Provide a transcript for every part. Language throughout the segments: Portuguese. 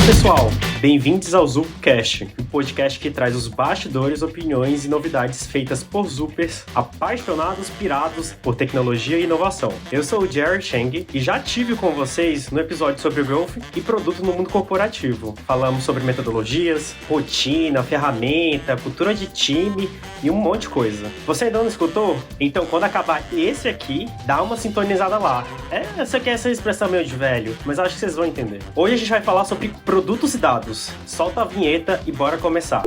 pessoal, bem-vindos ao ZupCast, o podcast que traz os bastidores, opiniões e novidades feitas por Zupers apaixonados, pirados por tecnologia e inovação. Eu sou o Jerry Cheng e já tive com vocês no episódio sobre growth e produto no mundo corporativo. Falamos sobre metodologias, rotina, ferramenta, cultura de time e um monte de coisa. Você ainda não escutou? Então quando acabar esse aqui, dá uma sintonizada lá. Essa aqui é essa expressão meio de velho, mas acho que vocês vão entender. Hoje a gente vai falar sobre produtos e dados. Solta a vinheta e bora começar.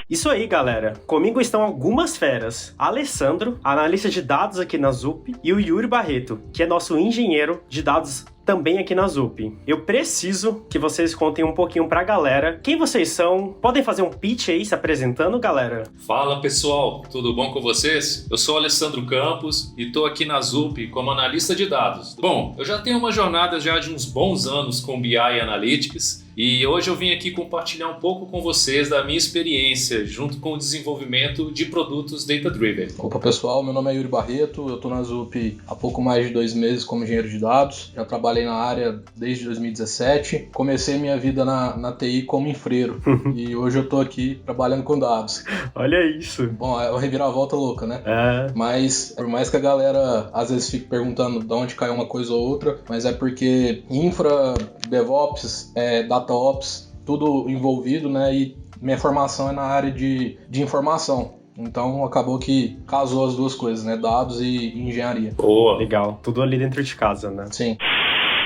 Isso aí, galera. Comigo estão algumas feras. Alessandro, analista de dados aqui na Zup, e o Yuri Barreto, que é nosso engenheiro de dados também aqui na Zup. Eu preciso que vocês contem um pouquinho pra galera quem vocês são. Podem fazer um pitch aí se apresentando, galera? Fala, pessoal. Tudo bom com vocês? Eu sou Alessandro Campos e tô aqui na Zup como analista de dados. Bom, eu já tenho uma jornada já de uns bons anos com BI e Analytics e hoje eu vim aqui compartilhar um pouco com vocês da minha experiência junto com o desenvolvimento de produtos data-driven. Opa, pessoal. Meu nome é Yuri Barreto. Eu tô na Zup há pouco mais de 2 meses como engenheiro de dados. Já trabalhei na área desde 2017. Comecei minha vida na TI como infreiro e hoje eu tô aqui trabalhando com dados. Olha isso. Bom, é uma reviravolta louca, né? É. Mas por mais que a galera às vezes fique perguntando de onde caiu uma coisa ou outra, mas é porque infra, DevOps, DataOps, tudo envolvido, né? E minha formação é na área de informação. Então acabou que casou as duas coisas, né? Dados e engenharia. Boa. Legal. Tudo ali dentro de casa, né? Sim.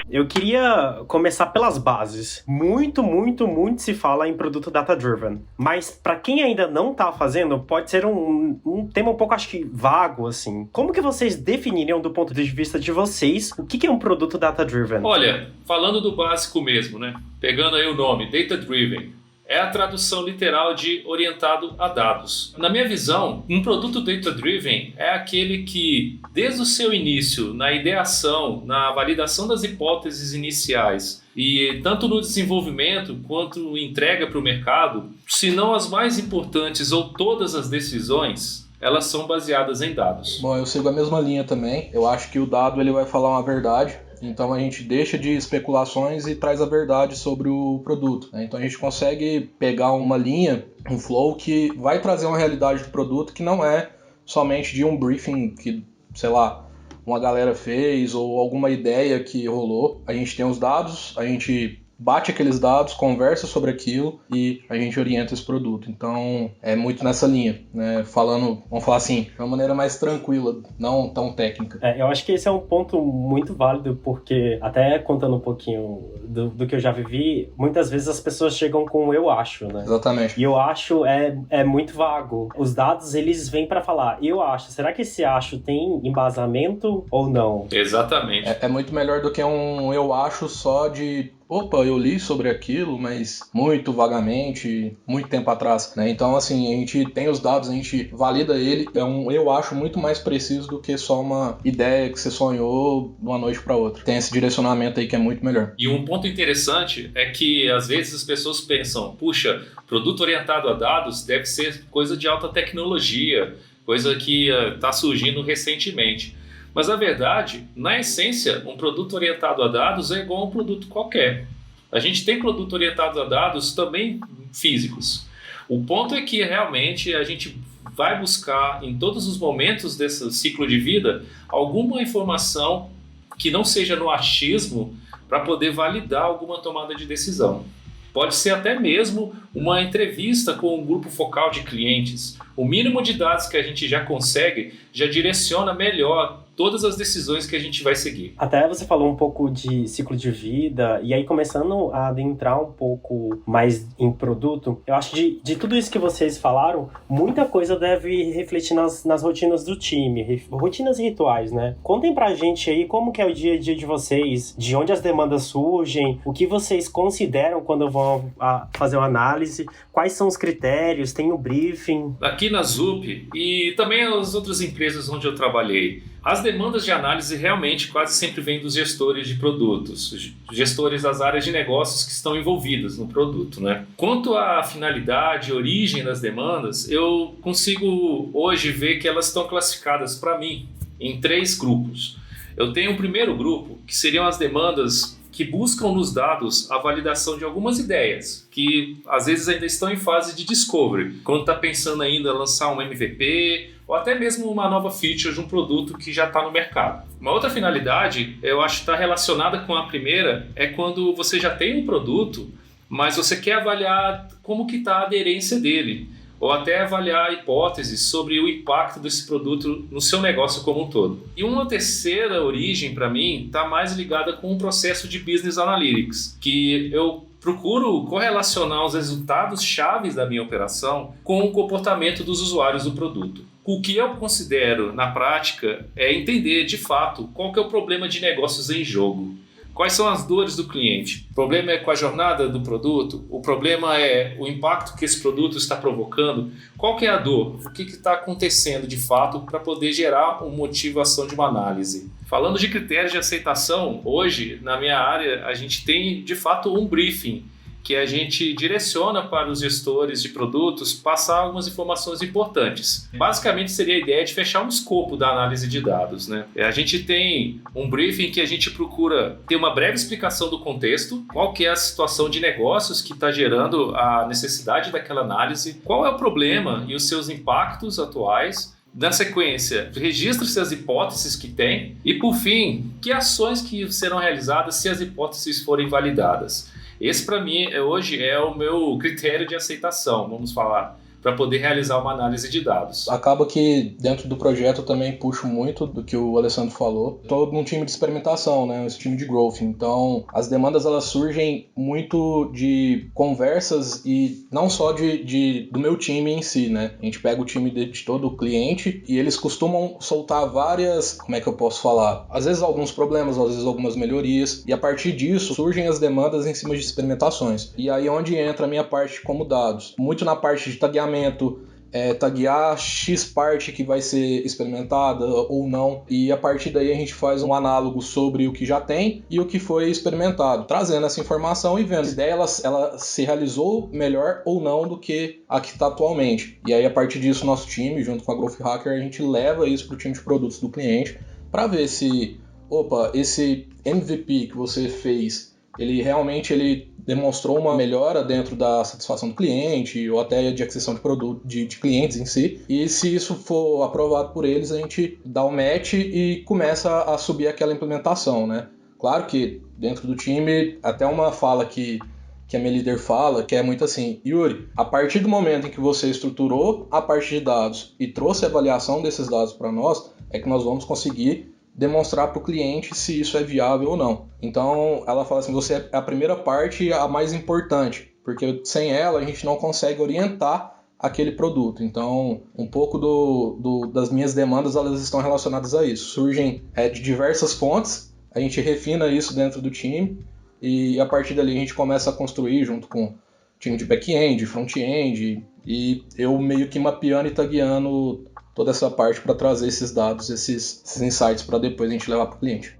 Eu queria começar pelas bases. Muito se fala em produto data-driven. Mas para quem ainda não tá fazendo, pode ser um tema um pouco, acho que, vago, assim. Como que vocês definiriam, do ponto de vista de vocês, o que é um produto data-driven? Olha, falando do básico mesmo, né? Pegando aí o nome, data-driven. É a tradução literal de orientado a dados. Na minha visão, um produto data-driven é aquele que, desde o seu início, na ideação, na validação das hipóteses iniciais, e tanto no desenvolvimento quanto entrega para o mercado, se não as mais importantes ou todas as decisões, elas são baseadas em dados. Bom, eu sigo a mesma linha também. Eu acho que o dado ele vai falar uma verdade. Então a gente deixa de especulações e traz a verdade sobre o produto. Então a gente consegue pegar uma linha, um flow que vai trazer uma realidade do produto que não é somente de um briefing que, sei lá, uma galera fez ou alguma ideia que rolou. A gente tem os dados, a gente bate aqueles dados, conversa sobre aquilo e a gente orienta esse produto. Então é muito nessa linha, né? Vamos falar assim, de uma maneira mais tranquila, não tão técnica. Eu acho que esse é um ponto muito válido, porque até contando um pouquinho do que eu já vivi, muitas vezes as pessoas chegam com eu acho, né? Exatamente. E eu acho é muito vago. Os dados, eles vêm para falar eu acho. Será que esse acho tem embasamento ou não? Exatamente. É muito melhor do que um eu acho só de opa, eu li sobre aquilo, mas muito vagamente, muito tempo atrás, né? Então, assim, a gente tem os dados, a gente valida ele, eu acho muito mais preciso do que só uma ideia que você sonhou de uma noite para outra. Tem esse direcionamento aí que é muito melhor. E um ponto interessante é que, às vezes, as pessoas pensam, puxa, produto orientado a dados deve ser coisa de alta tecnologia, coisa que está surgindo recentemente. Mas, na verdade, na essência, um produto orientado a dados é igual a um produto qualquer. A gente tem produto orientado a dados também físicos. O ponto é que, realmente, a gente vai buscar, em todos os momentos desse ciclo de vida, alguma informação que não seja no achismo para poder validar alguma tomada de decisão. Pode ser até mesmo uma entrevista com um grupo focal de clientes. O mínimo de dados que a gente já consegue já direciona melhor todas as decisões que a gente vai seguir. Até você falou um pouco de ciclo de vida, e aí começando a adentrar um pouco mais em produto, eu acho que de tudo isso que vocês falaram, muita coisa deve refletir nas rotinas do time, rotinas e rituais, né? Contem pra gente aí como que é o dia a dia de vocês, de onde as demandas surgem, o que vocês consideram quando vão fazer uma análise, quais são os critérios, tem o briefing. Aqui na Zup e também as outras empresas onde eu trabalhei, as demandas de análise realmente quase sempre vêm dos gestores de produtos, gestores das áreas de negócios que estão envolvidas no produto, né? Quanto à finalidade, origem das demandas, eu consigo hoje ver que elas estão classificadas para mim em 3 grupos. Eu tenho um primeiro grupo, que seriam as demandas que buscam nos dados a validação de algumas ideias, que às vezes ainda estão em fase de discovery, quando está pensando ainda em lançar um MVP, ou até mesmo uma nova feature de um produto que já está no mercado. Uma outra finalidade, eu acho que está relacionada com a primeira, é quando você já tem um produto, mas você quer avaliar como que está a aderência dele, ou até avaliar hipóteses sobre o impacto desse produto no seu negócio como um todo. E uma terceira origem, para mim, está mais ligada com o processo de Business Analytics, que eu procuro correlacionar os resultados chaves da minha operação com o comportamento dos usuários do produto. O que eu considero, na prática, é entender, de fato, qual que é o problema de negócios em jogo. Quais são as dores do cliente? O problema é com a jornada do produto? O problema é o impacto que esse produto está provocando? Qual que é a dor? O que está acontecendo de fato para poder gerar uma motivação de uma análise? Falando de critérios de aceitação, hoje, na minha área, a gente tem, de fato, um briefing que a gente direciona para os gestores de produtos passar algumas informações importantes. Basicamente seria a ideia de fechar um escopo da análise de dados, né? A gente tem um briefing que a gente procura ter uma breve explicação do contexto, qual que é a situação de negócios que está gerando a necessidade daquela análise, qual é o problema e os seus impactos atuais. Na sequência, registre-se as hipóteses que tem e, por fim, que ações que serão realizadas se as hipóteses forem validadas. Esse, para mim, hoje é o meu critério de aceitação, vamos falar, para poder realizar uma análise de dados. Acaba que dentro do projeto eu também puxo muito do que o Alessandro falou. Estou num time de experimentação, né? Esse time de growth. Então, as demandas elas surgem muito de conversas e não só do meu time em si, né? A gente pega o time de todo o cliente e eles costumam soltar várias, como é que eu posso falar? Às vezes alguns problemas, às vezes algumas melhorias. E a partir disso surgem as demandas em cima de experimentações. E aí onde entra a minha parte como dados. Muito na parte de tagueamento, taguear X parte que vai ser experimentada ou não, e a partir daí a gente faz um análogo sobre o que já tem e o que foi experimentado, trazendo essa informação e vendo se a ideia ela se realizou melhor ou não do que a que está atualmente. E aí a partir disso nosso time, junto com a Growth Hacker, a gente leva isso para o time de produtos do cliente para ver se, esse MVP que você fez, ele realmente demonstrou uma melhora dentro da satisfação do cliente ou até de aquisição de produto de clientes em si. E se isso for aprovado por eles, a gente dá o match e começa a subir aquela implementação, né? Claro que dentro do time, até uma fala que a minha líder fala, que é muito assim: Yuri, a partir do momento em que você estruturou a parte de dados e trouxe a avaliação desses dados para nós, é que nós vamos conseguir demonstrar para o cliente se isso é viável ou não. Então, ela fala assim, você é a primeira parte, a mais importante, porque sem ela a gente não consegue orientar aquele produto. Então, um pouco das minhas demandas, elas estão relacionadas a isso. Surgem de diversas fontes, a gente refina isso dentro do time, e a partir dali a gente começa a construir junto com o time de back-end, front-end, e eu meio que mapeando e tagueando toda essa parte para trazer esses dados, esses insights para depois a gente levar para o cliente.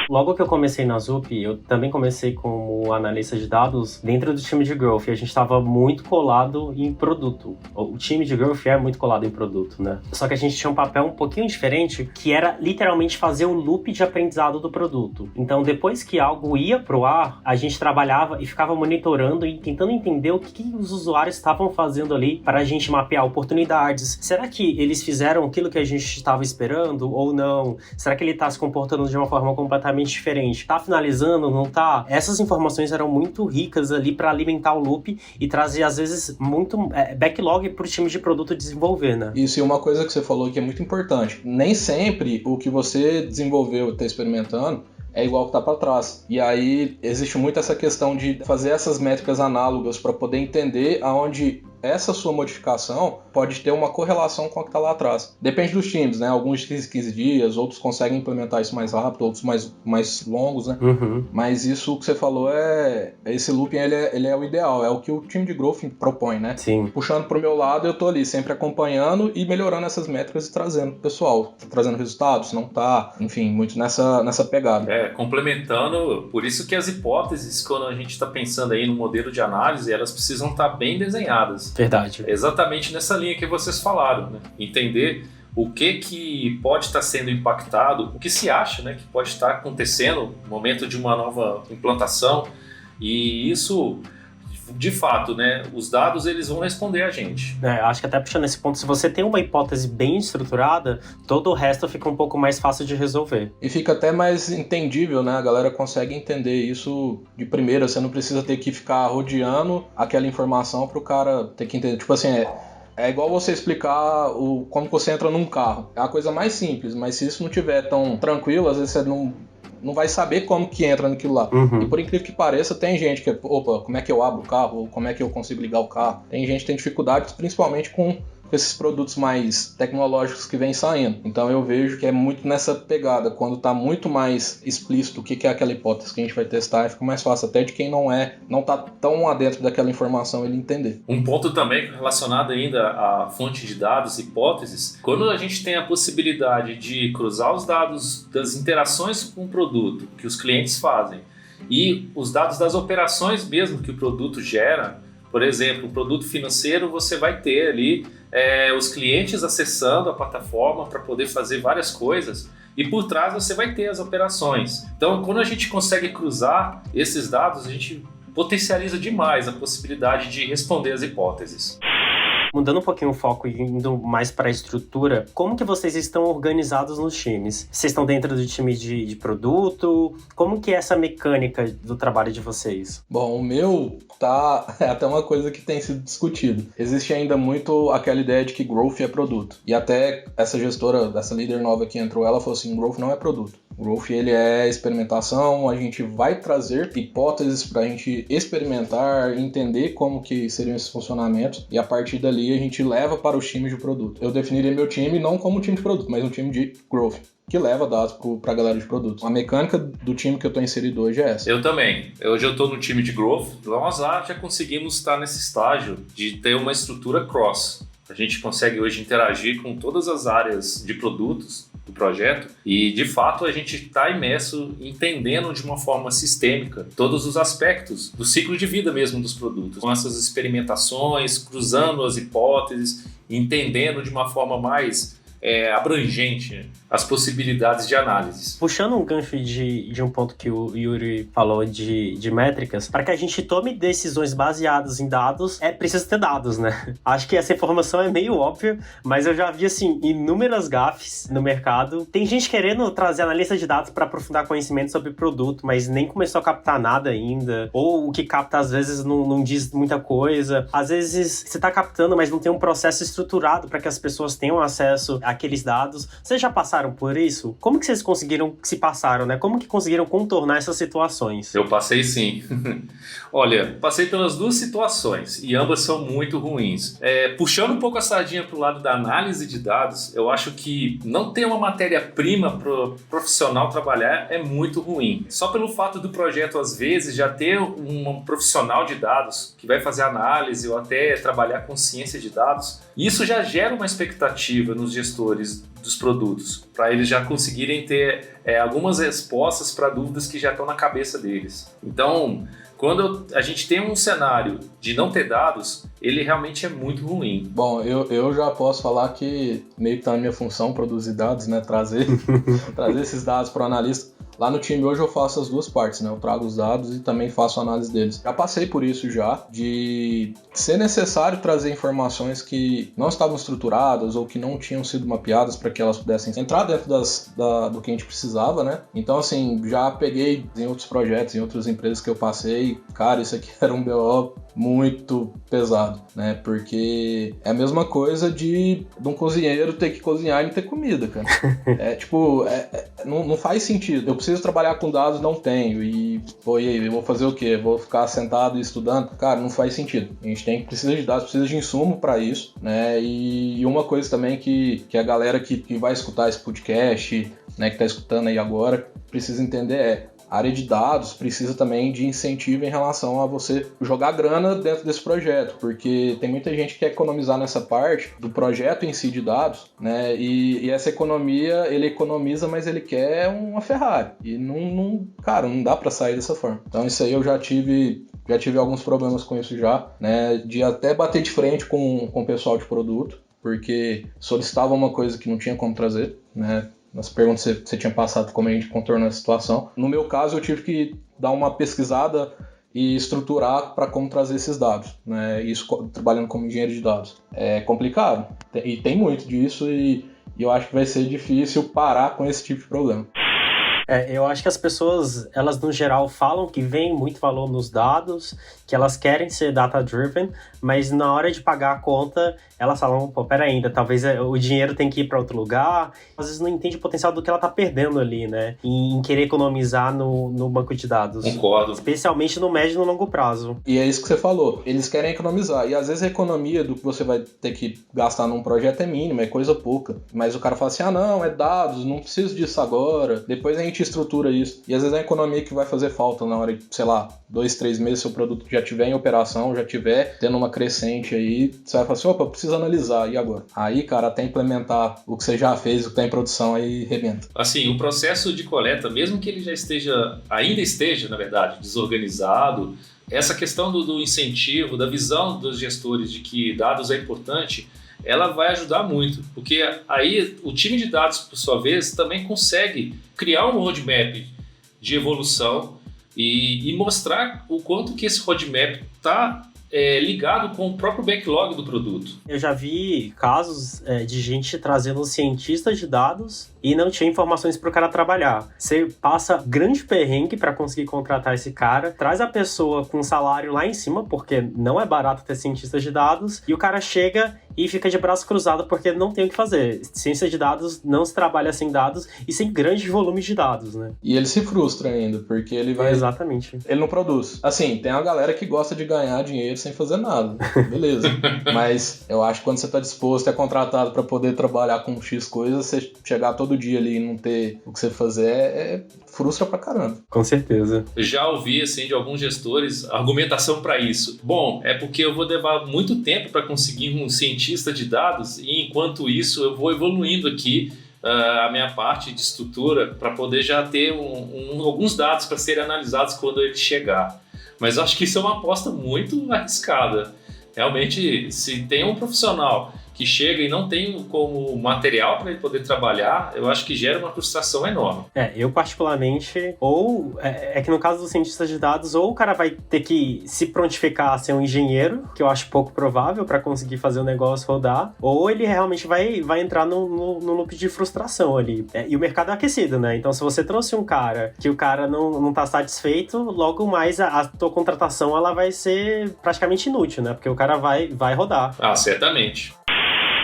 Logo que eu comecei na Zup, eu também comecei como analista de dados dentro do time de Growth, e a gente estava muito colado em produto. O time de Growth é muito colado em produto, né? Só que a gente tinha um papel um pouquinho diferente, que era literalmente fazer o loop de aprendizado do produto. Então, depois que algo ia pro ar, a gente trabalhava e ficava monitorando e tentando entender o que os usuários estavam fazendo ali para a gente mapear oportunidades. Será que eles fizeram aquilo que a gente estava esperando ou não? Será que ele está se comportando de uma forma completamente diferente? Tá finalizando, não tá? Essas informações eram muito ricas ali para alimentar o loop e trazer, às vezes, muito backlog pro time de produto desenvolver, né? Isso, e uma coisa que você falou que é muito importante. Nem sempre o que você desenvolveu e está experimentando é igual que tá para trás. E aí existe muito essa questão de fazer essas métricas análogas para poder entender aonde essa sua modificação pode ter uma correlação com a que está lá atrás. Depende dos times, né? Alguns de 15 dias, outros conseguem implementar isso mais rápido, outros mais longos, né? Uhum. Mas isso que você falou esse looping, ele é o ideal, é o que o time de growth propõe, né? Sim. Puxando pro meu lado, eu tô ali sempre acompanhando e melhorando essas métricas e trazendo pro pessoal. Tá trazendo resultados? Não tá? Enfim, muito nessa pegada. Complementando, por isso que as hipóteses, quando a gente está pensando aí no modelo de análise, elas precisam estar bem desenhadas. Verdade. Exatamente nessa linha que vocês falaram, né? Entender o que pode estar sendo impactado, o que se acha, né, que pode estar acontecendo no momento de uma nova implantação, e isso, de fato, né, os dados eles vão responder a gente. Acho que até puxando esse ponto, se você tem uma hipótese bem estruturada, todo o resto fica um pouco mais fácil de resolver. E fica até mais entendível, né? A galera consegue entender isso de primeira, você não precisa ter que ficar rodeando aquela informação para o cara ter que entender. Tipo assim, é igual você explicar como você entra num carro. É a coisa mais simples, mas se isso não tiver tão tranquilo, às vezes você não vai saber como que entra naquilo lá. Uhum. E por incrível que pareça, tem gente que, como é que eu abro o carro? Ou como é que eu consigo ligar o carro? Tem gente que tem dificuldades, principalmente com esses produtos mais tecnológicos que vêm saindo. Então eu vejo que é muito nessa pegada. Quando está muito mais explícito o que é aquela hipótese que a gente vai testar, fica mais fácil até de quem não está tão adentro daquela informação ele entender. Um ponto também relacionado ainda à fonte de dados, hipóteses, quando a gente tem a possibilidade de cruzar os dados das interações com o produto que os clientes fazem e os dados das operações mesmo que o produto gera, por exemplo, o produto financeiro, você vai ter ali os clientes acessando a plataforma para poder fazer várias coisas e por trás você vai ter as operações. Então, quando a gente consegue cruzar esses dados, a gente potencializa demais a possibilidade de responder as hipóteses. Mudando um pouquinho o foco e indo mais para a estrutura, como que vocês estão organizados nos times? Vocês estão dentro do time de produto? Como que é essa mecânica do trabalho de vocês? Bom, o meu é até uma coisa que tem sido discutido. Existe ainda muito aquela ideia de que growth é produto. E até essa gestora, essa líder nova que entrou, ela falou assim, growth não é produto. Growth, ele é experimentação, a gente vai trazer hipóteses para a gente experimentar, entender como que seriam esses funcionamentos e a partir dali a gente leva para os times de produto. Eu definiria meu time não como um time de produto, mas um time de growth, que leva dados para a galera de produto. A mecânica do time que eu estou inserido hoje é essa. Eu também. Hoje eu estou no time de growth. Nós lá já conseguimos estar nesse estágio de ter uma estrutura cross. A gente consegue hoje interagir com todas as áreas de produtos do projeto e, de fato, a gente está imerso entendendo de uma forma sistêmica todos os aspectos do ciclo de vida mesmo dos produtos, com essas experimentações, cruzando as hipóteses, entendendo de uma forma mais abrangente as possibilidades de análise. Puxando um gancho de um ponto que o Yuri falou de métricas, para que a gente tome decisões baseadas em dados, é preciso ter dados, né? Acho que essa informação é meio óbvia, mas eu já vi, assim, inúmeras gafes no mercado. Tem gente querendo trazer analista de dados para aprofundar conhecimento sobre o produto, mas nem começou a captar nada ainda, ou o que capta às vezes não diz muita coisa. Às vezes você está captando, mas não tem um processo estruturado para que as pessoas tenham acesso àqueles dados. Vocês já passaram por isso? Como que vocês passaram, né? Como que conseguiram contornar essas situações? Eu passei sim. Olha, passei pelas duas situações e ambas são muito ruins. Puxando um pouco a sardinha para o lado da análise de dados, eu acho que não ter uma matéria-prima para o profissional trabalhar é muito ruim. Só pelo fato do projeto, às vezes, já ter um profissional de dados que vai fazer análise ou até trabalhar com ciência de dados, isso já gera uma expectativa nos gestores dos produtos, para eles já conseguirem ter algumas respostas para dúvidas que já estão na cabeça deles. Então, quando a gente tem um cenário de não ter dados, ele realmente é muito ruim. Bom, eu já posso falar que meio que tá na minha função produzir dados, né? Trazer esses dados para o analista. Lá no time hoje eu faço as duas partes, né? Eu trago os dados e também faço a análise deles. Já passei por isso já, de ser necessário trazer informações que não estavam estruturadas ou que não tinham sido mapeadas para que elas pudessem entrar dentro do que a gente precisava, né? Então, assim, já peguei em outros projetos, em outras empresas que eu passei, cara, isso aqui era um BO muito pesado, né? Porque é a mesma coisa de um cozinheiro ter que cozinhar e não ter comida, cara. Não faz sentido. Eu preciso trabalhar com dados, não tenho. E aí, eu vou fazer o quê? Vou ficar sentado e estudando? Cara, não faz sentido. A gente precisa de dados, precisa de insumo para isso, né? E uma coisa também que a galera que vai escutar esse podcast, né, que tá escutando aí agora, precisa entender a área de dados precisa também de incentivo em relação a você jogar grana dentro desse projeto, porque tem muita gente que quer economizar nessa parte do projeto em si de dados, né? E essa economia, ele economiza, mas ele quer uma Ferrari. E não dá para sair dessa forma. Então isso aí eu já tive alguns problemas com isso já, né? De até bater de frente com o pessoal de produto, porque solicitava uma coisa que não tinha como trazer, né? Nas perguntas você tinha passado como a gente contornou a situação. No meu caso, eu tive que dar uma pesquisada e estruturar para como trazer esses dados, né? Isso trabalhando como engenheiro de dados. É complicado, e tem muito disso, e eu acho que vai ser difícil parar com esse tipo de problema. Eu acho que as pessoas, elas no geral falam que vem muito valor nos dados, que elas querem ser data-driven, mas na hora de pagar a conta, elas falam, pô, pera ainda, talvez o dinheiro tem que ir para outro lugar. Às vezes não entende o potencial do que ela tá perdendo ali, né? Em querer economizar no banco de dados. Concordo. Especialmente no médio e no longo prazo. E é isso que você falou, eles querem economizar, e às vezes a economia do que você vai ter que gastar num projeto é mínima, é coisa pouca. Mas o cara fala assim, não, é dados, não preciso disso agora, depois a gente estrutura isso. E às vezes é a economia que vai fazer falta na hora de, sei lá, 2, 3 meses, seu produto já estiver em operação, já estiver tendo uma crescente aí, você vai falar assim, opa, preciso analisar, e agora? Aí, cara, até implementar o que você já fez, o que tá em produção, aí rebenta. Assim, o processo de coleta, mesmo que ele já ainda esteja, na verdade, desorganizado, essa questão do incentivo, da visão dos gestores de que dados é importante, ela vai ajudar muito, porque aí o time de dados, por sua vez, também consegue criar um roadmap de evolução e mostrar o quanto que esse roadmap está ligado com o próprio backlog do produto. Eu já vi casos de gente trazendo cientistas de dados e não tinha informações para o cara trabalhar. Você passa grande perrengue para conseguir contratar esse cara, traz a pessoa com um salário lá em cima, porque não é barato ter cientistas de dados, e o cara chega e fica de braço cruzado porque não tem o que fazer. Ciência de dados não se trabalha sem dados e sem grandes volumes de dados, né? E ele se frustra ainda, porque ele vai... Exatamente. Ele não produz. Assim, tem uma galera que gosta de ganhar dinheiro sem fazer nada. Beleza. Mas eu acho que quando você está disposto, é contratado para poder trabalhar com X coisas, você chegar todo dia ali e não ter o que você fazer, frustra pra caramba. Com certeza. Eu já ouvi, assim, de alguns gestores, argumentação para isso. Bom, é porque eu vou levar muito tempo para conseguir um cientista de dados e, enquanto isso, eu vou evoluindo aqui a minha parte de estrutura para poder já ter alguns dados para serem analisados quando ele chegar. Mas eu acho que isso é uma aposta muito arriscada. Realmente, se tem um profissional que chega e não tem como material para ele poder trabalhar, eu acho que gera uma frustração enorme. Eu particularmente, ou é que no caso dos cientistas de dados, ou o cara vai ter que se prontificar a ser um engenheiro, que eu acho pouco provável para conseguir fazer o negócio rodar, ou ele realmente vai entrar no loop de frustração ali. E o mercado é aquecido, né? Então, se você trouxe um cara que o cara não tá satisfeito, logo mais a tua contratação ela vai ser praticamente inútil, né? Porque o cara vai rodar. Ah, certamente.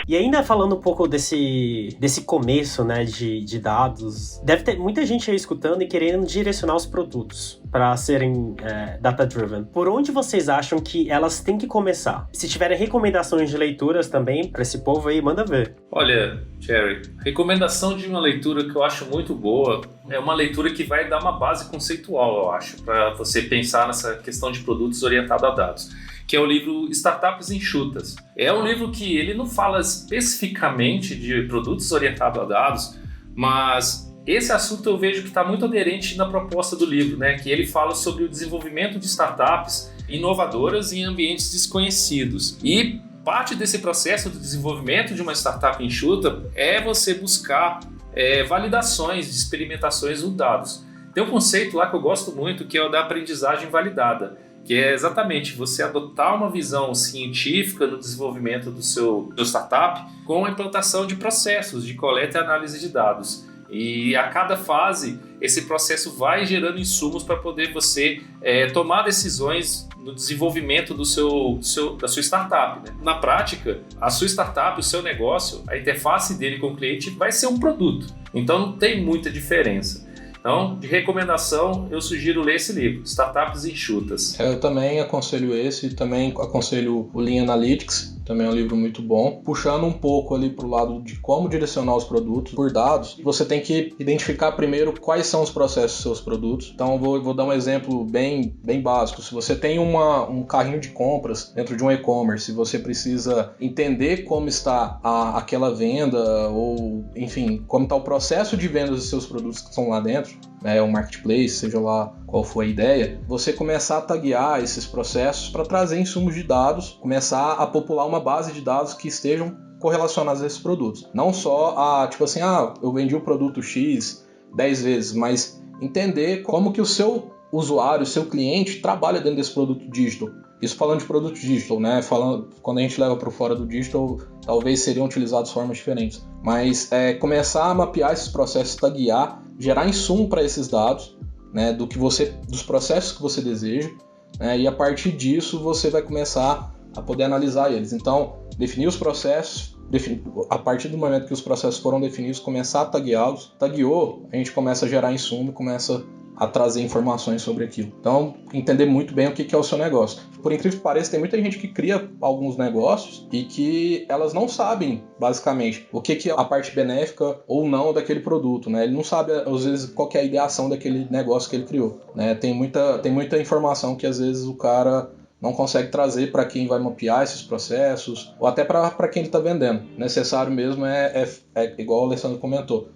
E ainda falando um pouco desse começo, né, de dados, deve ter muita gente aí escutando e querendo direcionar os produtos para serem data-driven. Por onde vocês acham que elas têm que começar? Se tiverem recomendações de leituras também para esse povo aí, manda ver. Olha, Jerry, recomendação de uma leitura que eu acho muito boa é uma leitura que vai dar uma base conceitual, eu acho, para você pensar nessa questão de produtos orientados a dados, que é o livro Startups Enxutas. É um livro que ele não fala especificamente de produtos orientados a dados, mas esse assunto eu vejo que está muito aderente na proposta do livro, né? Que ele fala sobre o desenvolvimento de startups inovadoras em ambientes desconhecidos. E parte desse processo de desenvolvimento de uma startup enxuta é você buscar validações de experimentações de dados. Tem um conceito lá que eu gosto muito, que é o da aprendizagem validada, que é exatamente você adotar uma visão científica no desenvolvimento do seu startup com a implantação de processos de coleta e análise de dados. E a cada fase, esse processo vai gerando insumos para poder você tomar decisões no desenvolvimento da sua startup, né? Na prática, a sua startup, o seu negócio, a interface dele com o cliente vai ser um produto. Então não tem muita diferença. Então, de recomendação, eu sugiro ler esse livro, Startups Enxutas. Eu também aconselho esse, também aconselho o Lean Analytics, também é um livro muito bom. Puxando um pouco ali para o lado de como direcionar os produtos por dados, você tem que identificar primeiro quais são os processos dos seus produtos. Então, eu vou dar um exemplo bem básico. Se você tem um carrinho de compras dentro de um e-commerce, você precisa entender como está aquela venda, ou, enfim, como está o processo de venda dos seus produtos que estão lá dentro, o marketplace, seja lá qual for a ideia, você começar a taguear esses processos para trazer insumos de dados, começar a popular uma base de dados que estejam correlacionadas a esses produtos. Não só tipo assim, eu vendi o produto X 10 vezes, mas entender como que o seu usuário, o seu cliente trabalha dentro desse produto digital. Isso falando de produto digital, né? Quando a gente leva para fora do digital, talvez seriam utilizados de formas diferentes. Mas começar a mapear esses processos, taguear, gerar insumo para esses dados, né? Dos processos que você deseja, né? E a partir disso você vai começar a poder analisar eles. Então, definir os processos, a partir do momento que os processos foram definidos, começar a tagueá-los. Tagueou, a gente começa a gerar insumo, começa a trazer informações sobre aquilo. Então, entender muito bem o que é o seu negócio. Por incrível que pareça, tem muita gente que cria alguns negócios e que elas não sabem, basicamente, o que é a parte benéfica ou não daquele produto, né? Ele não sabe, às vezes, qual que é a ideação daquele negócio que ele criou, né? Tem muita informação que, às vezes, o cara não consegue trazer para quem vai mapear esses processos, ou até para quem ele está vendendo. Necessário mesmo igual o Alessandro comentou,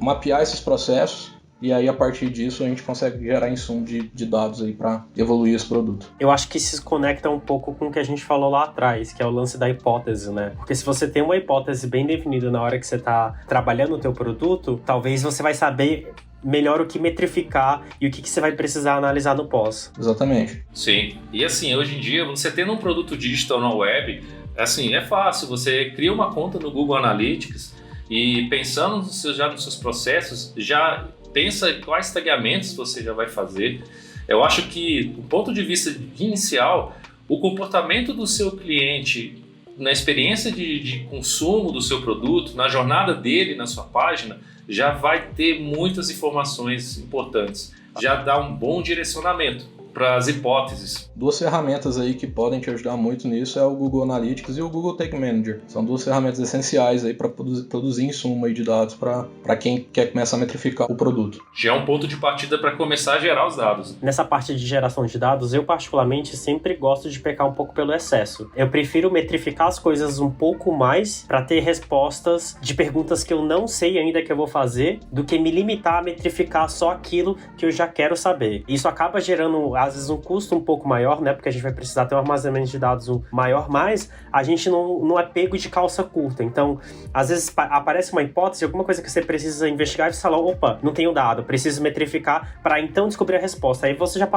mapear esses processos. E aí, a partir disso, a gente consegue gerar insumo de dados aí para evoluir esse produto. Eu acho que isso se conecta um pouco com o que a gente falou lá atrás, que é o lance da hipótese, né? Porque se você tem uma hipótese bem definida na hora que você está trabalhando o teu produto, talvez você vai saber melhor o que metrificar e o que você vai precisar analisar no pós. Exatamente. Sim. E assim, hoje em dia, você tendo um produto digital na web, assim, é fácil. Você cria uma conta no Google Analytics e pensando já nos seus processos, já pensa quais tagueamentos você já vai fazer. Eu acho que, do ponto de vista inicial, o comportamento do seu cliente na experiência de consumo do seu produto, na jornada dele na sua página, já vai ter muitas informações importantes. Já dá um bom direcionamento para as hipóteses. Duas ferramentas aí que podem te ajudar muito nisso é o Google Analytics e o Google Tag Manager. São duas ferramentas essenciais aí para produzir insumo aí de dados para quem quer começar a metrificar o produto. Já é um ponto de partida para começar a gerar os dados. Nessa parte de geração de dados, eu particularmente sempre gosto de pecar um pouco pelo excesso. Eu prefiro metrificar as coisas um pouco mais para ter respostas de perguntas que eu não sei ainda que eu vou fazer, do que me limitar a metrificar só aquilo que eu já quero saber. Isso acaba gerando, às vezes, um custo um pouco maior, né? Porque a gente vai precisar ter um armazenamento de dados maior, mas a gente não é pego de calça curta. Então, às vezes aparece uma hipótese, alguma coisa que você precisa investigar e você fala, opa, não tenho dado, preciso metrificar para então descobrir a resposta. Aí você já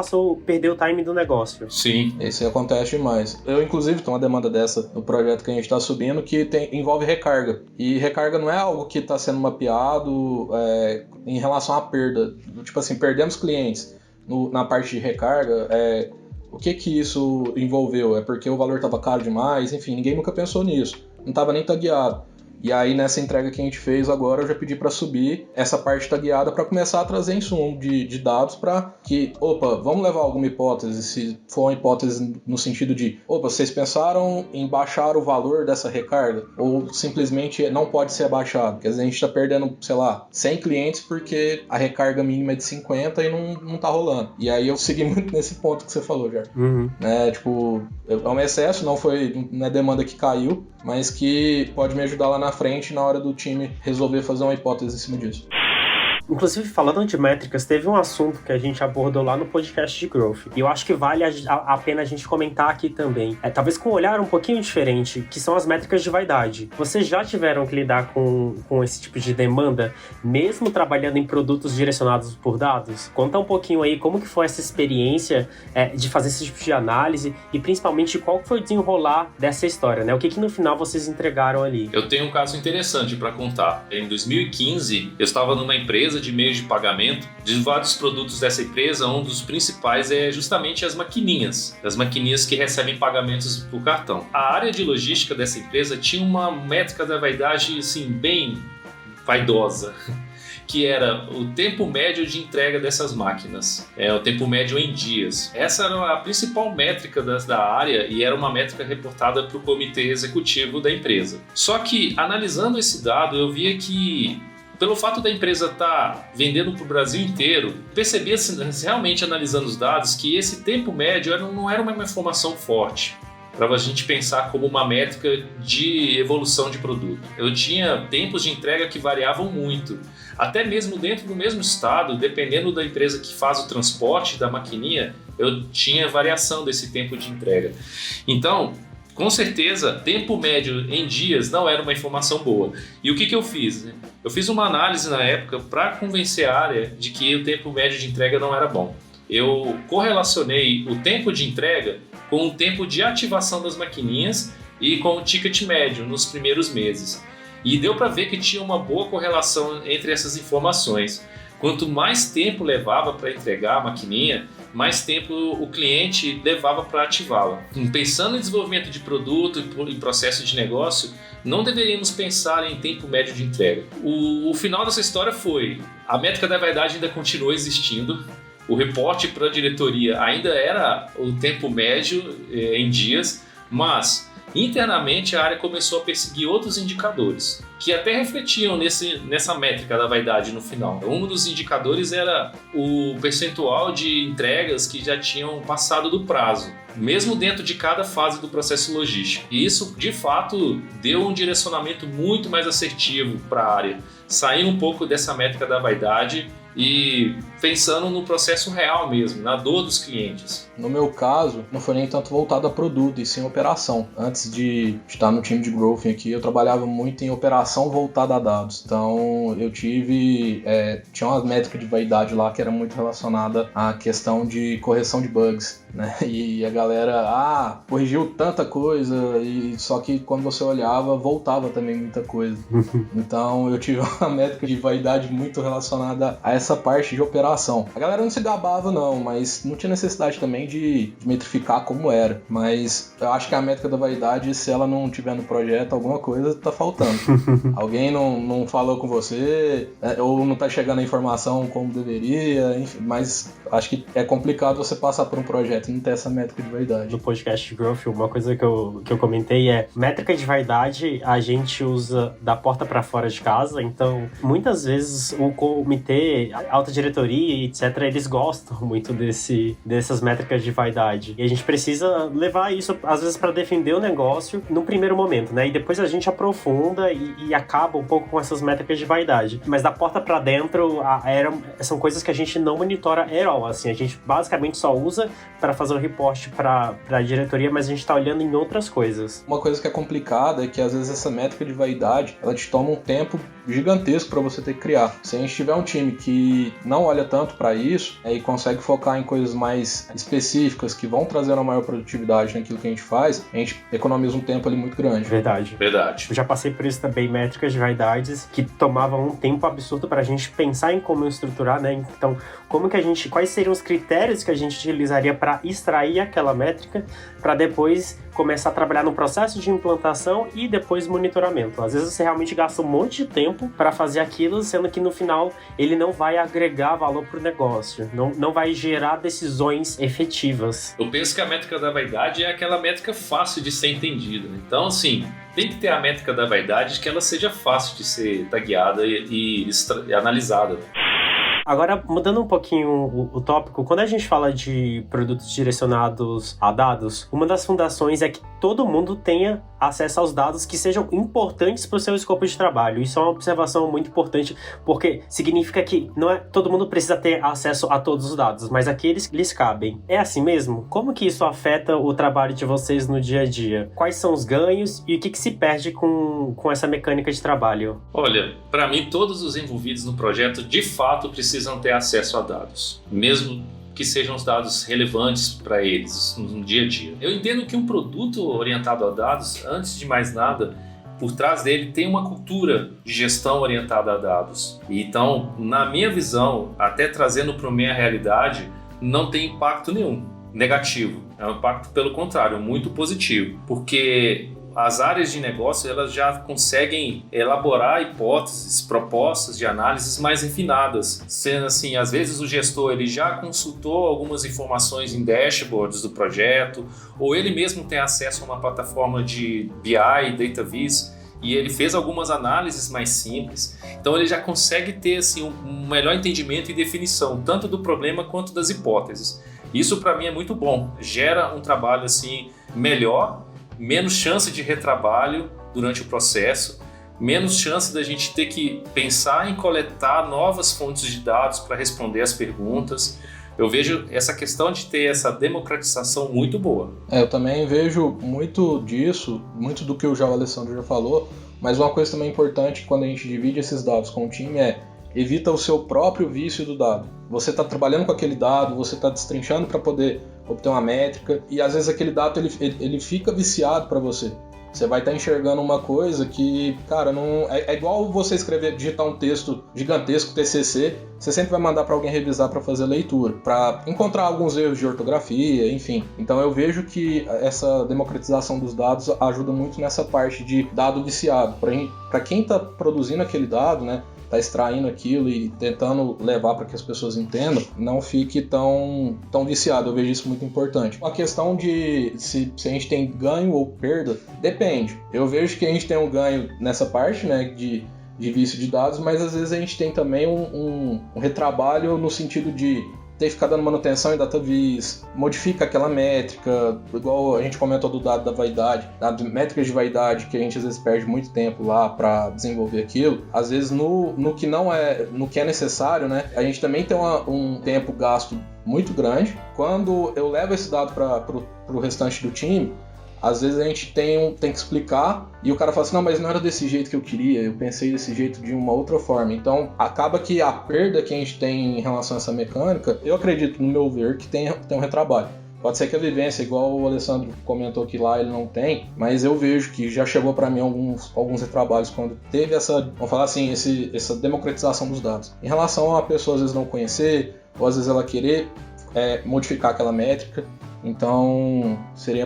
perdeu o time do negócio. Sim. Isso acontece demais. Eu, inclusive, tenho uma demanda dessa no projeto que a gente está subindo que envolve recarga. E recarga não é algo que está sendo mapeado em relação à perda. Tipo assim, perdemos clientes. Na parte de recarga, o que isso envolveu? É porque o valor estava caro demais? Enfim, ninguém nunca pensou nisso. Não estava nem tagueado. E aí, nessa entrega que a gente fez agora, eu já pedi para subir essa parte tagueada para começar a trazer insumo de dados para que, vamos levar alguma hipótese, se for uma hipótese no sentido de, vocês pensaram em baixar o valor dessa recarga? Ou simplesmente não pode ser abaixado? Quer dizer, a gente está perdendo, 100 clientes porque a recarga mínima é de 50 e não tá rolando. E aí eu segui muito nesse ponto que você falou, já. Uhum. É um excesso, não é demanda que caiu, mas que pode me ajudar lá na frente na hora do time resolver fazer uma hipótese em cima disso. Inclusive, falando de métricas, teve um assunto que a gente abordou lá no podcast de Growth. E eu acho que vale a pena a gente comentar aqui também. Talvez com um olhar um pouquinho diferente, que são as métricas de vaidade. Vocês já tiveram que lidar com esse tipo de demanda, mesmo trabalhando em produtos direcionados por dados? Conta um pouquinho aí como que foi essa experiência de fazer esse tipo de análise e principalmente qual foi o desenrolar dessa história, né? O que no final vocês entregaram ali? Eu tenho um caso interessante para contar. Em 2015, eu estava numa empresa de meios de pagamento. De vários produtos dessa empresa, um dos principais é justamente as maquininhas que recebem pagamentos por cartão. A área de logística dessa empresa tinha uma métrica da vaidade assim, bem vaidosa, que era o tempo médio de entrega dessas máquinas, o tempo médio em dias. Essa era a principal métrica da área e era uma métrica reportada para o comitê executivo da empresa. Só que, analisando esse dado, eu via que, pelo fato da empresa estar vendendo para o Brasil inteiro, percebia, realmente analisando os dados, que esse tempo médio não era uma informação forte para a gente pensar como uma métrica de evolução de produto. Eu tinha tempos de entrega que variavam muito. Até mesmo dentro do mesmo estado, dependendo da empresa que faz o transporte da maquininha, eu tinha variação desse tempo de entrega. Então, Com certeza, tempo médio em dias não era uma informação boa. E o que eu fiz? Eu fiz uma análise na época para convencer a área de que o tempo médio de entrega não era bom. Eu correlacionei o tempo de entrega com o tempo de ativação das maquininhas e com o ticket médio nos primeiros meses. E deu para ver que tinha uma boa correlação entre essas informações. Quanto mais tempo levava para entregar a maquininha, mais tempo o cliente levava para ativá-la. Pensando em desenvolvimento de produto e processo de negócio, não deveríamos pensar em tempo médio de entrega. O final dessa história foi: a métrica da vaidade ainda continua existindo, o reporte para a diretoria ainda era o tempo médio em dias, mas internamente a área começou a perseguir outros indicadores que até refletiam nessa métrica da vaidade no final. Um dos indicadores era o percentual de entregas que já tinham passado do prazo, mesmo dentro de cada fase do processo logístico. E isso, de fato, deu um direcionamento muito mais assertivo para a área, sair um pouco dessa métrica da vaidade e pensando no processo real mesmo, na dor dos clientes. No meu caso, não foi nem tanto voltado a produto, e sim operação. Antes de estar no time de growth aqui, eu trabalhava muito em operação voltada a dados. Então, eu tinha uma métrica de vaidade lá que era muito relacionada à questão de correção de bugs, né? E a galera, corrigiu tanta coisa, e só que quando você olhava, voltava também muita coisa. Então, eu tive uma métrica de vaidade muito relacionada a essa parte de operação. A galera não se gabava não, mas não tinha necessidade também de metrificar como era. Mas eu acho que a métrica da vaidade, se ela não tiver no projeto, alguma coisa tá faltando. Alguém não falou com você, ou não tá chegando a informação como deveria, enfim, mas acho que é complicado você passar por um projeto e não ter essa métrica de vaidade. No podcast de Growth, uma coisa que eu comentei é: métrica de vaidade a gente usa da porta para fora de casa, então muitas vezes o comitê, a alta diretoria, etc., eles gostam muito dessas métricas de vaidade. E a gente precisa levar isso, às vezes, para defender o negócio no primeiro momento, né? E depois a gente aprofunda e acaba um pouco com essas métricas de vaidade. Mas da porta para dentro, são coisas que a gente não monitora at all, assim. A gente basicamente só usa para fazer o reporte para a diretoria, mas a gente tá olhando em outras coisas. Uma coisa que é complicada é que, às vezes, essa métrica de vaidade, ela te toma um tempo gigantesco para você ter que criar. Se a gente tiver um time que não olha tanto para isso e consegue focar em coisas mais específicas que vão trazer uma maior produtividade naquilo que a gente faz, a gente economiza um tempo ali muito grande. Verdade. Verdade. Eu já passei por isso também, métricas de vaidades que tomavam um tempo absurdo para a gente pensar em como estruturar, né? Então, quais seriam os critérios que a gente utilizaria para extrair aquela métrica para depois começar a trabalhar no processo de implantação e depois monitoramento. Às vezes você realmente gasta um monte de tempo para fazer aquilo, sendo que no final ele não vai agregar valor para o negócio, não vai gerar decisões efetivas. Eu penso que a métrica da vaidade é aquela métrica fácil de ser entendida. Então, assim, tem que ter a métrica da vaidade que ela seja fácil de ser tagueada e analisada. Agora, mudando um pouquinho o tópico, quando a gente fala de produtos direcionados a dados, uma das fundações é que todo mundo tenha acesso aos dados que sejam importantes para o seu escopo de trabalho. Isso é uma observação muito importante, porque significa que não é todo mundo precisa ter acesso a todos os dados, mas aqueles que lhes cabem. É assim mesmo? Como que isso afeta o trabalho de vocês no dia a dia? Quais são os ganhos e o que se perde com essa mecânica de trabalho? Olha, para mim, todos os envolvidos no projeto, de fato, precisam ter acesso a dados, mesmo que sejam os dados relevantes para eles no dia a dia. Eu entendo que um produto orientado a dados, antes de mais nada, por trás dele tem uma cultura de gestão orientada a dados. Então, na minha visão, até trazendo para a minha realidade, não tem impacto nenhum negativo. É um impacto, pelo contrário, muito positivo, porque as áreas de negócio elas já conseguem elaborar hipóteses, propostas de análises mais refinadas. Sendo assim, às vezes o gestor ele já consultou algumas informações em dashboards do projeto, ou ele mesmo tem acesso a uma plataforma de BI, DataVis, e ele fez algumas análises mais simples. Então ele já consegue ter assim, um melhor entendimento e definição, tanto do problema quanto das hipóteses. Isso para mim é muito bom, gera um trabalho assim, melhor, menos chance de retrabalho durante o processo, menos chance da gente ter que pensar em coletar novas fontes de dados para responder as perguntas. Eu vejo essa questão de ter essa democratização muito boa. Eu também vejo muito disso, muito do que o Alessandro já falou, mas uma coisa também importante quando a gente divide esses dados com o time é evita o seu próprio vício do dado. Você está trabalhando com aquele dado, você está destrinchando para poder obter uma métrica e às vezes aquele dado ele fica viciado para você. Você vai estar enxergando uma coisa que, cara, não é igual você digitar um texto gigantesco, TCC, você sempre vai mandar para alguém revisar para fazer a leitura, para encontrar alguns erros de ortografia, enfim. Então eu vejo que essa democratização dos dados ajuda muito nessa parte de dado viciado. Para quem está produzindo aquele dado, né, tá extraindo aquilo e tentando levar para que as pessoas entendam, não fique tão viciado. Eu vejo isso muito importante. A questão de se a gente tem ganho ou perda, depende. Eu vejo que a gente tem um ganho nessa parte, né, de vício de dados, mas às vezes a gente tem também um retrabalho no sentido de ter que ficar dando manutenção em DataVis, modifica aquela métrica, igual a gente comentou do dado da vaidade, das métricas de vaidade, que a gente às vezes perde muito tempo lá para desenvolver aquilo. Às vezes no que é necessário, né, a gente também tem um tempo gasto muito grande. Quando eu levo esse dado para o restante do time, às vezes a gente tem que explicar e o cara fala assim, não, mas não era desse jeito que eu queria, eu pensei desse jeito de uma outra forma. Então acaba que a perda que a gente tem em relação a essa mecânica, eu acredito, no meu ver, que tem um retrabalho. Pode ser que a vivência, igual o Alessandro comentou que lá ele não tem, mas eu vejo que já chegou para mim alguns retrabalhos quando teve essa, vamos falar assim, essa democratização dos dados. Em relação a pessoa às vezes não conhecer, ou às vezes ela querer modificar aquela métrica. Então,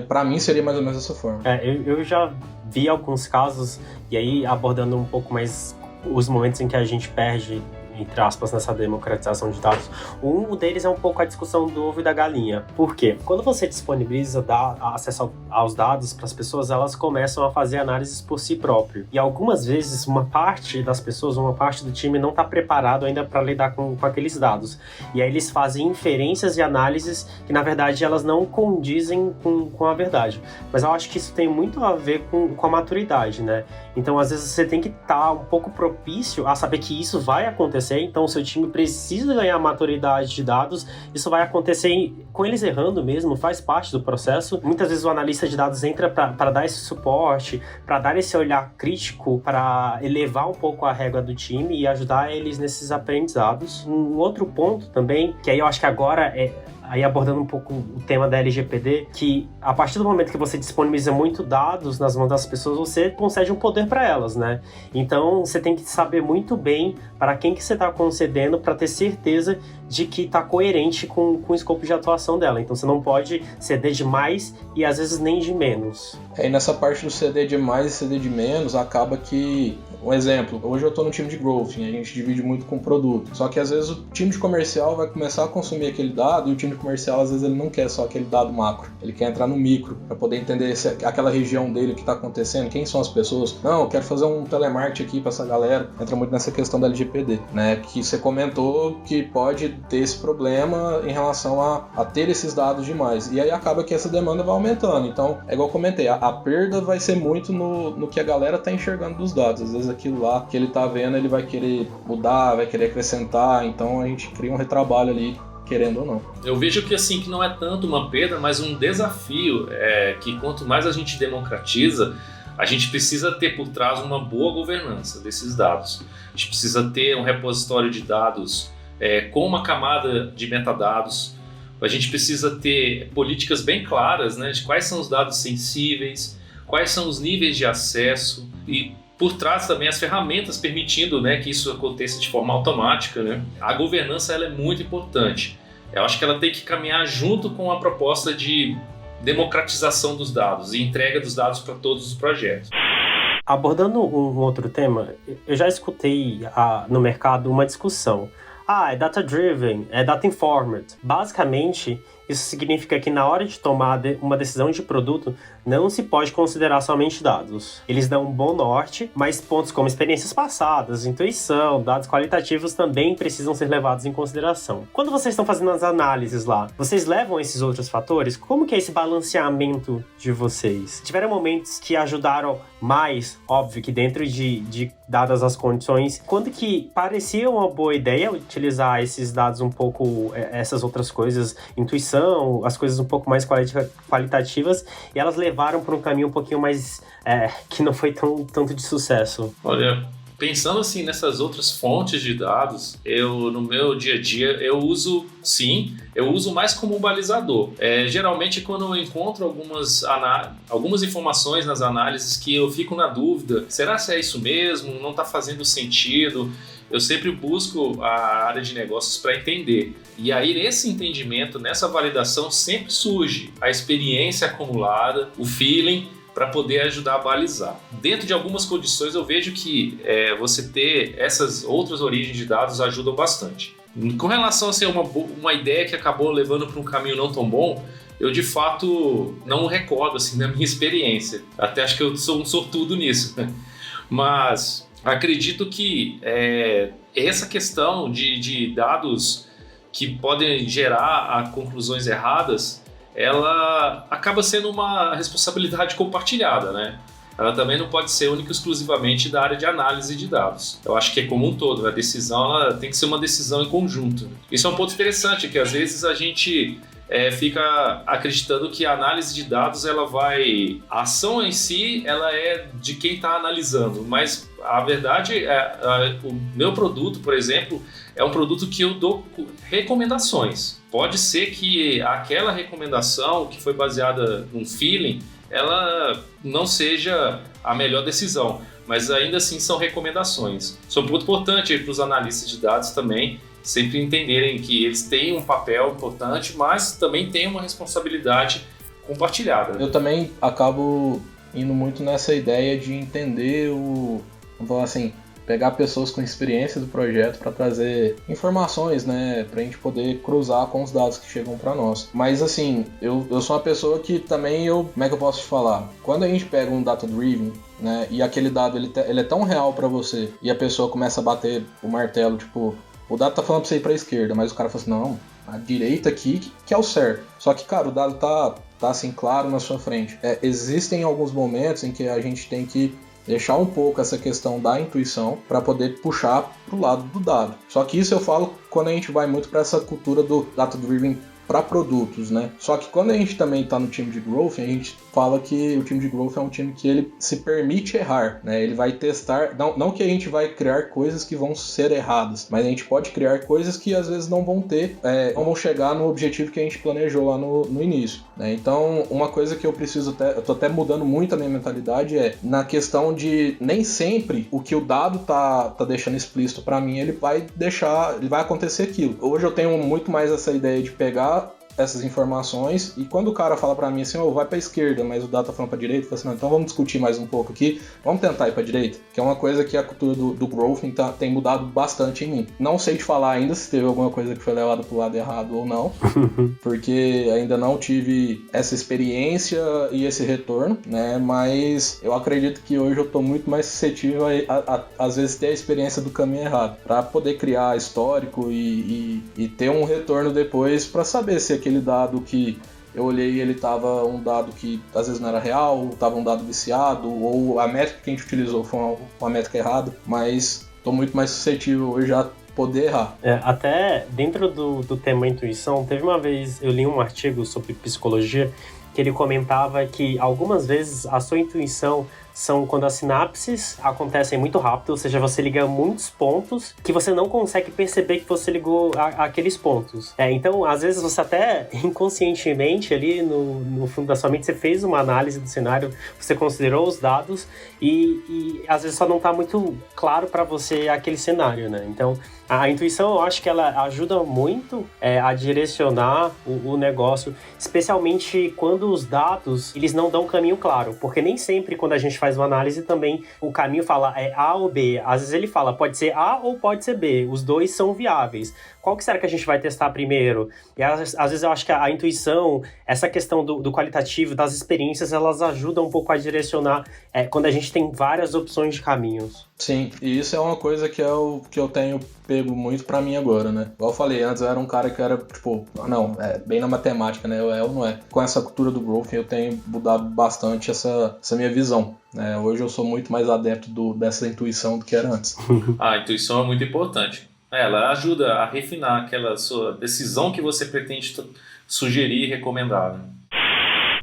para mim seria mais ou menos dessa forma. Eu já vi alguns casos, e aí abordando um pouco mais os momentos em que a gente perde, entre aspas, nessa democratização de dados. Um deles é um pouco a discussão do ovo e da galinha. Por quê? Quando você disponibiliza acesso aos dados para as pessoas, elas começam a fazer análises por si próprio. E algumas vezes, uma parte das pessoas, uma parte do time não está preparado ainda para lidar com aqueles dados. E aí eles fazem inferências e análises que, na verdade, elas não condizem com a verdade. Mas eu acho que isso tem muito a ver com a maturidade, né? Então, às vezes, você tem que estar um pouco propício a saber que isso vai acontecer. Então o seu time precisa ganhar maturidade de dados, isso vai acontecer com eles errando mesmo, faz parte do processo. Muitas vezes o analista de dados entra para dar esse suporte, para dar esse olhar crítico, para elevar um pouco a régua do time e ajudar eles nesses aprendizados. Um outro ponto também, que aí eu acho que agora aí abordando um pouco o tema da LGPD, que a partir do momento que você disponibiliza muito dados nas mãos das pessoas, você concede um poder para elas, né? Então, você tem que saber muito bem para quem que você está concedendo para ter certeza de que está coerente com o escopo de atuação dela. Então, você não pode ceder de mais e, às vezes, nem de menos. E nessa parte do ceder de mais e ceder de menos, acaba que... Um exemplo, hoje eu estou no time de growth, a gente divide muito com o produto. Só que às vezes o time de comercial vai começar a consumir aquele dado e o time de comercial às vezes ele não quer só aquele dado macro. Ele quer entrar no micro para poder entender aquela região dele que está acontecendo, quem são as pessoas. Não, eu quero fazer um telemarketing aqui para essa galera. Entra muito nessa questão da LGPD, né? Que você comentou que pode ter esse problema em relação a ter esses dados demais. E aí acaba que essa demanda vai aumentando. Então, é igual eu comentei, a perda vai ser muito no que a galera está enxergando dos dados. Às vezes aquilo lá que ele tá vendo, ele vai querer mudar, vai querer acrescentar, então a gente cria um retrabalho ali, querendo ou não. Eu vejo que assim, que não é tanto uma perda, mas um desafio, que quanto mais a gente democratiza, a gente precisa ter por trás uma boa governança desses dados. A gente precisa ter um repositório de dados com uma camada de metadados. A gente precisa ter políticas bem claras, né, de quais são os dados sensíveis, quais são os níveis de acesso e por trás também as ferramentas permitindo, né, que isso aconteça de forma automática, né? A governança ela é muito importante. Eu acho que ela tem que caminhar junto com a proposta de democratização dos dados e entrega dos dados para todos os projetos. Abordando um outro tema, eu já escutei no mercado uma discussão. É data-driven, é data-informed. Basicamente, isso significa que na hora de tomar uma decisão de produto, não se pode considerar somente dados. Eles dão um bom norte, mas pontos como experiências passadas, intuição, dados qualitativos também precisam ser levados em consideração. Quando vocês estão fazendo as análises lá, vocês levam esses outros fatores? Como que é esse balanceamento de vocês? Tiveram momentos que ajudaram mais, óbvio que dentro de dadas as condições, quando que parecia uma boa ideia utilizar esses dados um pouco, essas outras coisas, intuição, as coisas um pouco mais qualitativas, e elas levaram para um caminho um pouquinho mais, que não foi tanto de sucesso. Olha, pensando assim nessas outras fontes de dados, no meu dia a dia, eu uso mais como um balizador. Geralmente quando eu encontro algumas informações nas análises que eu fico na dúvida, será que é isso mesmo? Não está fazendo sentido? Eu sempre busco a área de negócios para entender. E aí, nesse entendimento, nessa validação, sempre surge a experiência acumulada, o feeling, para poder ajudar a balizar. Dentro de algumas condições, eu vejo que você ter essas outras origens de dados ajudam bastante. Com relação a ser uma ideia que acabou levando para um caminho não tão bom, eu de fato não recordo assim, da minha experiência. Até acho que eu sou um sortudo nisso. Mas acredito que essa questão de dados que podem gerar conclusões erradas, ela acaba sendo uma responsabilidade compartilhada, né? Ela também não pode ser única e exclusivamente da área de análise de dados. Eu acho que é como um todo, a decisão ela tem que ser uma decisão em conjunto. Isso é um ponto interessante, que às vezes a gente fica acreditando que a análise de dados, a ação em si, ela é de quem está analisando, mas a verdade o meu produto, por exemplo, é um produto que eu dou recomendações. Pode ser que aquela recomendação que foi baseada num feeling, ela não seja a melhor decisão, mas ainda assim são recomendações. Isso é um ponto importante para os analistas de dados também, sempre entenderem que eles têm um papel importante, mas também têm uma responsabilidade compartilhada. Eu também acabo indo muito nessa ideia de entender vamos falar assim, pegar pessoas com experiência do projeto para trazer informações, né, para a gente poder cruzar com os dados que chegam para nós. Mas assim, eu sou uma pessoa que também como é que eu posso te falar? Quando a gente pega um data driven, né, e aquele dado ele é tão real para você e a pessoa começa a bater o martelo, tipo, o dado tá falando para você ir para a esquerda, mas o cara fala assim, não, a direita aqui que é o certo. Só que, cara, o dado tá assim claro na sua frente. Existem alguns momentos em que a gente tem que deixar um pouco essa questão da intuição para poder puxar pro lado do dado. Só que isso eu falo quando a gente vai muito para essa cultura do data-driven para produtos, né? Só que quando a gente também está no time de growth, a gente fala que o time de growth é um time que ele se permite errar, né? Ele vai testar, não que a gente vai criar coisas que vão ser erradas, mas a gente pode criar coisas que às vezes não vão não vão chegar no objetivo que a gente planejou lá no início, né? Então, uma coisa que eu tô até mudando muito a minha mentalidade na questão de nem sempre o que o dado tá deixando explícito para mim, ele vai acontecer aquilo. Hoje eu tenho muito mais essa ideia de pegar essas informações, e quando o cara fala pra mim assim, vai pra esquerda, mas o dado tá falando pra direita, eu falo assim, não, então vamos discutir mais um pouco aqui, vamos tentar ir pra direita, que é uma coisa que a cultura do growth tem mudado bastante em mim. Não sei te falar ainda se teve alguma coisa que foi levada pro lado errado ou não, porque ainda não tive essa experiência e esse retorno, né, mas eu acredito que hoje eu tô muito mais suscetível a às vezes ter a experiência do caminho errado, pra poder criar histórico e ter um retorno depois pra saber se aquele dado que eu olhei, ele estava um dado que às vezes não era real, ou estava um dado viciado, ou a métrica que a gente utilizou foi uma métrica errada, mas estou muito mais suscetível hoje a poder errar. Até dentro do tema intuição, teve uma vez, eu li um artigo sobre psicologia, que ele comentava que algumas vezes a sua intuição são quando as sinapses acontecem muito rápido, ou seja, você liga muitos pontos que você não consegue perceber que você ligou aqueles pontos. Então, às vezes, você até inconscientemente ali no fundo da sua mente, você fez uma análise do cenário, você considerou os dados e às vezes só não está muito claro para você aquele cenário, né? Então, a intuição, eu acho que ela ajuda muito a direcionar o negócio, especialmente quando os dados, eles não dão um caminho claro, porque nem sempre quando a gente faz uma análise também, o caminho fala é A ou B. Às vezes ele fala, pode ser A ou pode ser B. Os dois são viáveis. Qual que será que a gente vai testar primeiro? E às vezes eu acho que a intuição, essa questão do qualitativo, das experiências, elas ajudam um pouco a direcionar quando a gente tem várias opções de caminhos. Sim, e isso é uma coisa que eu tenho pego muito pra mim agora, né? Igual eu falei, antes eu era um cara que era, tipo, bem na matemática, né? Eu não é. Com essa cultura do growth, eu tenho mudado bastante essa minha visão, né? Hoje eu sou muito mais adepto dessa intuição do que era antes. A intuição é muito importante. Ela ajuda a refinar aquela sua decisão que você pretende sugerir e recomendar, né?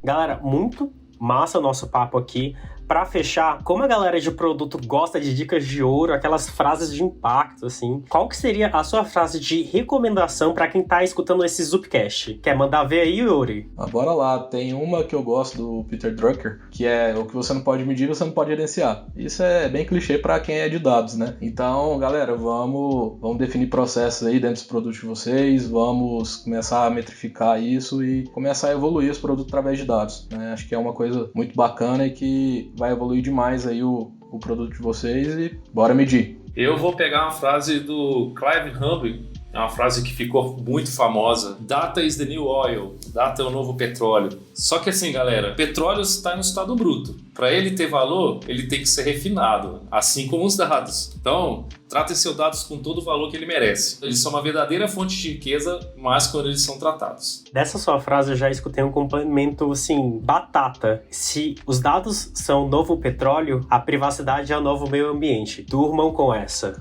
Galera, muito massa o nosso papo aqui. Pra fechar, como a galera de produto gosta de dicas de ouro, aquelas frases de impacto, assim, qual que seria a sua frase de recomendação pra quem tá escutando esse Zupcast? Quer mandar ver aí, Yuri? Bora lá, tem uma que eu gosto do Peter Drucker, que é o que você não pode medir, você não pode gerenciar. Isso é bem clichê pra quem é de dados, né? Então, galera, vamos definir processos aí dentro dos produtos de vocês, vamos começar a metrificar isso e começar a evoluir os produtos através de dados, né? Acho que é uma coisa muito bacana e que vai evoluir demais aí o produto de vocês e bora medir. Eu vou pegar uma frase do Clive Humble, é uma frase que ficou muito famosa. Data is the new oil. Data é o novo petróleo. Só que assim, galera, petróleo está no estado bruto. Para ele ter valor, ele tem que ser refinado, assim como os dados. Então, trate seus dados com todo o valor que ele merece. Eles são uma verdadeira fonte de riqueza, mas quando eles são tratados. Dessa sua frase eu já escutei um complemento, assim, batata. Se os dados são o novo petróleo, a privacidade é o novo meio ambiente. Durmam com essa.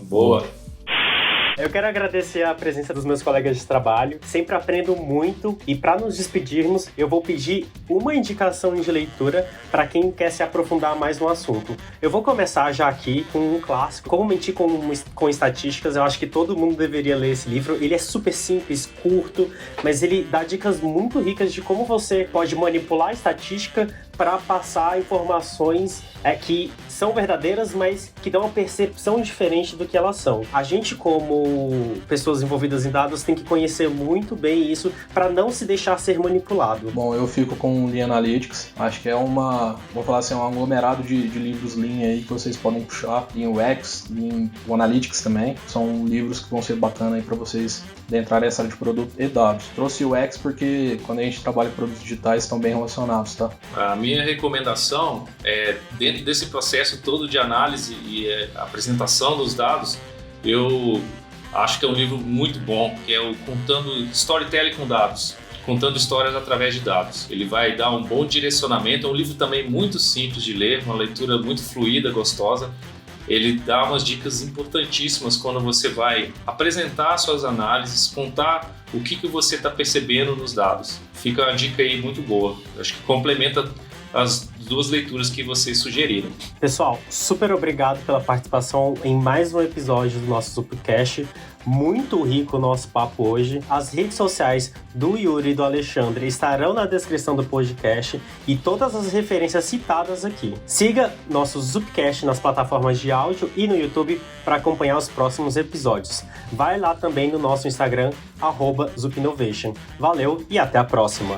Boa. Eu quero agradecer a presença dos meus colegas de trabalho, sempre aprendo muito e para nos despedirmos eu vou pedir uma indicação de leitura para quem quer se aprofundar mais no assunto. Eu vou começar já aqui com um clássico, Como Mentir com Estatísticas. Eu acho que todo mundo deveria ler esse livro. Ele é super simples, curto, mas ele dá dicas muito ricas de como você pode manipular a estatística para passar informações que são verdadeiras, mas que dão uma percepção diferente do que elas são. A gente, como pessoas envolvidas em dados, tem que conhecer muito bem isso para não se deixar ser manipulado. Bom, eu fico com Lean Analytics. Acho que é vou falar assim, um aglomerado de livros Lean aí que vocês podem puxar. Lean UX, Lean Analytics também. São livros que vão ser bacana aí para vocês adentrarem essa área de produto e dados. Trouxe o UX porque quando a gente trabalha com produtos digitais estão bem relacionados, tá? A minha recomendação é, dentro desse processo todo de análise e apresentação dos dados, eu acho que é um livro muito bom, que é o Storytelling com Dados, contando histórias através de dados. Ele vai dar um bom direcionamento, é um livro também muito simples de ler, uma leitura muito fluida, gostosa. Ele dá umas dicas importantíssimas quando você vai apresentar suas análises, contar o que você está percebendo nos dados. Fica uma dica aí muito boa, acho que complementa as duas leituras que vocês sugeriram. Pessoal, super obrigado pela participação em mais um episódio do nosso Zupcast. Muito rico o nosso papo hoje. As redes sociais do Yuri e do Alexandre estarão na descrição do podcast e todas as referências citadas aqui. Siga nosso Zupcast nas plataformas de áudio e no YouTube para acompanhar os próximos episódios. Vai lá também no nosso Instagram, @Zupinnovation. Valeu e até a próxima!